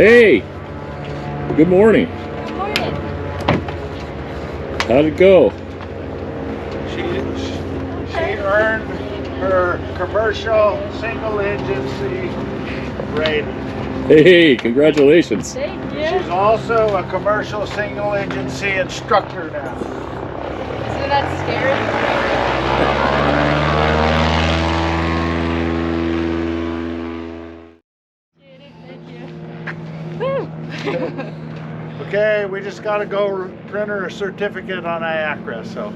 Hey, good morning. Good morning. How'd it go? She earned her commercial single engine rating. Hey, congratulations. Thank you. She's also a commercial single engine C instructor now. Isn't that scary? Thank you. Okay, we just got to go print her a certificate on Acme, so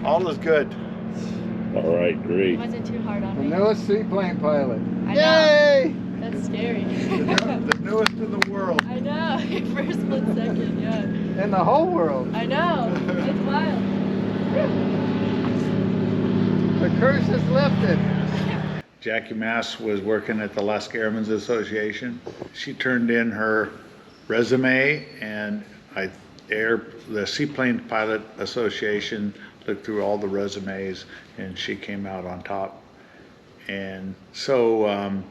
all is good. All right, great. Wasn't too hard on The me. newest seaplane pilot. I Yay! know. That's scary. The newest in the world. I know. For a split second, yeah. In the whole world. I know. It's wild. The curse is lifted. Jackie Mass was working at the Alaska Airmen's Association. She turned in her resume, and the Seaplane Pilot Association looked through all the resumes, and she came out on top. And so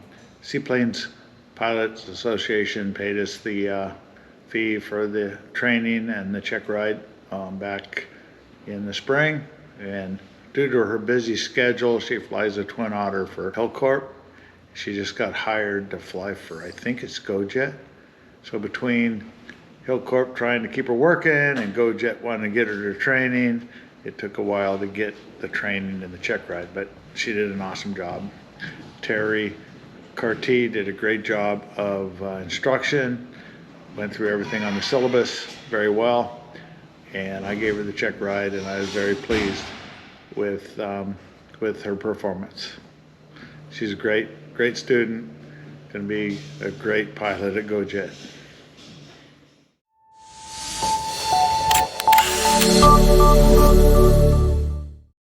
Seaplanes Pilots Association paid us the fee for the training and the check ride back in the spring. And due to her busy schedule, she flies a Twin Otter for Hillcorp. She just got hired to fly for, I think it's GoJet. So between Hillcorp trying to keep her working and GoJet wanting to get her to training, it took a while to get the training and the check ride, but she did an awesome job. Terry Cartee did a great job of instruction, went through everything on the syllabus very well, and I gave her the check ride, and I was very pleased with her performance. She's a great student, going to be a great pilot at GoJet.